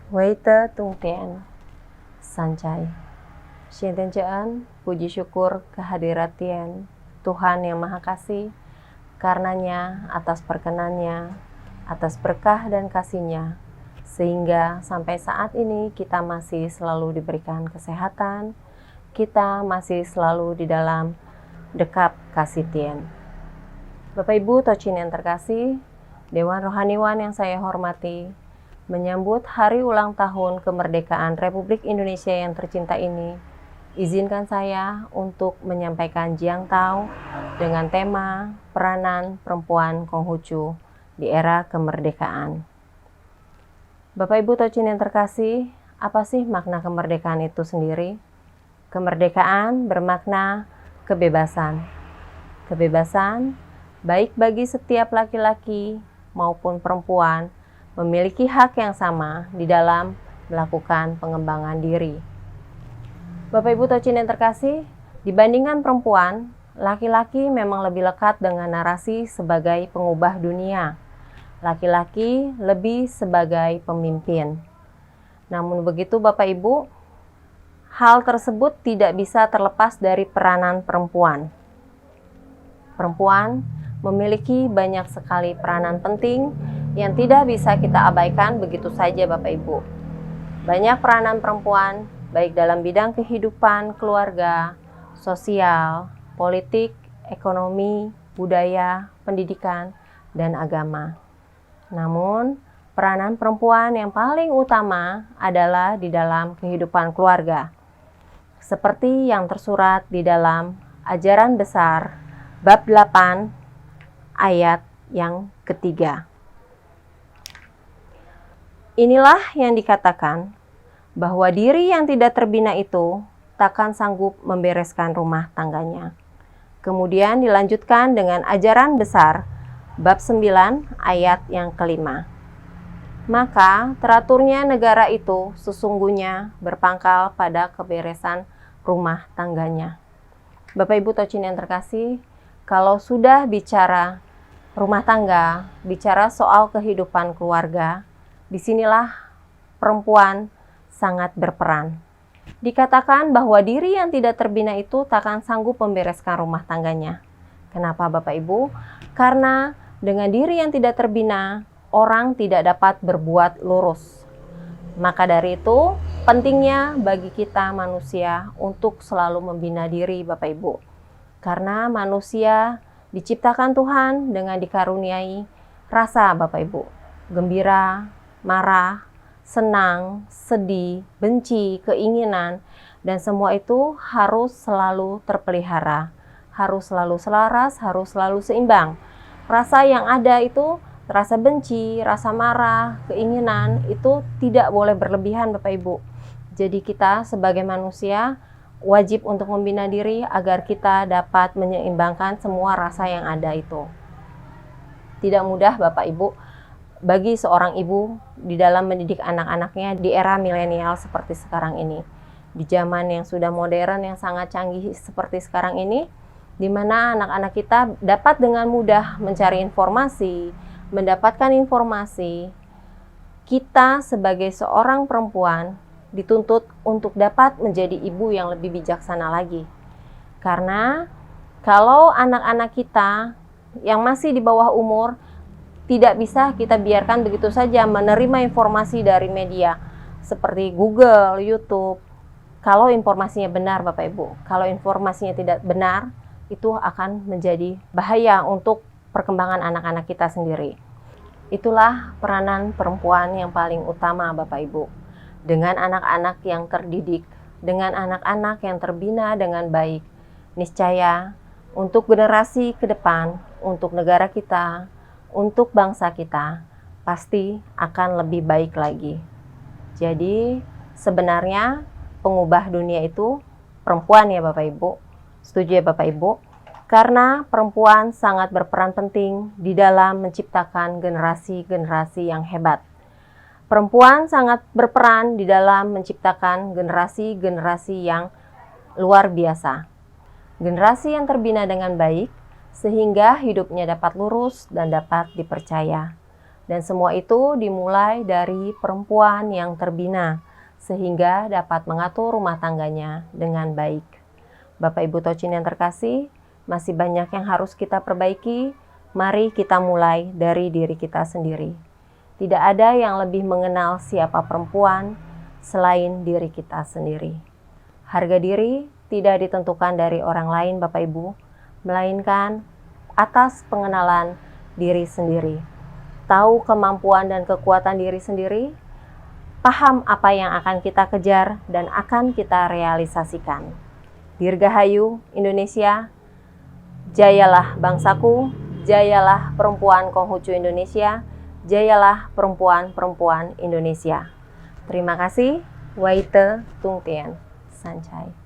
Weite tung tien, sancai. Shinten jean, puji syukur kehadirat tien, Tuhan yang Maha Kasih, karenanya atas perkenannya, atas berkah dan kasih-Nya, sehingga sampai saat ini kita masih selalu diberikan kesehatan, kita masih selalu di dalam dekap kasih tien. Bapak Ibu Tocin yang terkasih, Dewan Rohaniwan yang saya hormati, menyambut hari ulang tahun kemerdekaan Republik Indonesia yang tercinta ini, izinkan saya untuk menyampaikan Jiang Tao dengan tema peranan perempuan Konghucu di era kemerdekaan. Bapak Ibu Tocin yang terkasih, apa sih makna kemerdekaan itu sendiri? Kemerdekaan bermakna kebebasan. Kebebasan baik bagi setiap laki-laki maupun perempuan memiliki hak yang sama di dalam melakukan pengembangan diri. Bapak Ibu Tocin yang terkasih, dibandingkan perempuan, laki-laki memang lebih lekat dengan narasi sebagai pengubah dunia. Laki-laki lebih sebagai pemimpin. Namun begitu Bapak Ibu, hal tersebut tidak bisa terlepas dari peranan perempuan. Perempuan memiliki banyak sekali peranan penting yang tidak bisa kita abaikan begitu saja Bapak Ibu. Banyak peranan perempuan, baik dalam bidang kehidupan, keluarga, sosial, politik, ekonomi, budaya, pendidikan, dan agama. Namun, peranan perempuan yang paling utama adalah di dalam kehidupan keluarga. Seperti yang tersurat di dalam Ajaran Besar, bab 8, ayat yang ketiga. Inilah yang dikatakan, bahwa diri yang tidak terbina itu takkan sanggup membereskan rumah tangganya. Kemudian dilanjutkan dengan Ajaran Besar, bab 9, ayat yang kelima. Maka teraturnya negara itu sesungguhnya berpangkal pada keberesan rumah tangganya. Bapak Ibu Tocin yang terkasih, kalau sudah bicara rumah tangga, bicara soal kehidupan keluarga, disinilah perempuan sangat berperan. Dikatakan bahwa diri yang tidak terbina itu takkan sanggup membereskan rumah tangganya. Kenapa Bapak Ibu? Karena dengan diri yang tidak terbina, orang tidak dapat berbuat lurus. Maka dari itu, pentingnya bagi kita manusia untuk selalu membina diri Bapak Ibu. Karena manusia diciptakan Tuhan dengan dikaruniai rasa Bapak Ibu. Gembira, marah, senang, sedih, benci, keinginan, dan semua itu harus selalu terpelihara, harus selalu selaras, harus selalu seimbang. Rasa yang ada itu, rasa benci, rasa marah, keinginan, itu tidak boleh berlebihan Bapak Ibu. Jadi kita sebagai manusia wajib untuk membina diri agar kita dapat menyeimbangkan semua rasa yang ada itu. Tidak mudah Bapak Ibu bagi seorang ibu di dalam mendidik anak-anaknya di era milenial seperti sekarang ini. Di zaman yang sudah modern, yang sangat canggih seperti sekarang ini, di mana anak-anak kita dapat dengan mudah mencari informasi, mendapatkan informasi. Kita sebagai seorang perempuan dituntut untuk dapat menjadi ibu yang lebih bijaksana lagi. Karena kalau anak-anak kita yang masih di bawah umur, tidak bisa kita biarkan begitu saja menerima informasi dari media seperti Google, YouTube. Kalau informasinya benar Bapak Ibu, kalau informasinya tidak benar, itu akan menjadi bahaya untuk perkembangan anak-anak kita sendiri. Itulah peranan perempuan yang paling utama Bapak Ibu. Dengan anak-anak yang terdidik, dengan anak-anak yang terbina dengan baik, niscaya untuk generasi ke depan, untuk negara kita, untuk bangsa kita, pasti akan lebih baik lagi. Jadi sebenarnya pengubah dunia itu perempuan ya Bapak Ibu. Setuju ya Bapak Ibu? Karena perempuan sangat berperan penting di dalam menciptakan generasi-generasi yang hebat. Perempuan sangat berperan di dalam menciptakan generasi-generasi yang luar biasa. Generasi yang terbina dengan baik, sehingga hidupnya dapat lurus dan dapat dipercaya. Dan semua itu dimulai dari perempuan yang terbina, sehingga dapat mengatur rumah tangganya dengan baik. Bapak Ibu Tocin yang terkasih, masih banyak yang harus kita perbaiki. Mari kita mulai dari diri kita sendiri. Tidak ada yang lebih mengenal siapa perempuan selain diri kita sendiri. Harga diri tidak ditentukan dari orang lain, Bapak Ibu, melainkan atas pengenalan diri sendiri. Tahu kemampuan dan kekuatan diri sendiri, paham apa yang akan kita kejar dan akan kita realisasikan. Dirgahayu Indonesia, jayalah bangsaku, jayalah perempuan Konghucu Indonesia, jayalah perempuan-perempuan Indonesia. Terima kasih, Waite Tung Tien Sancai.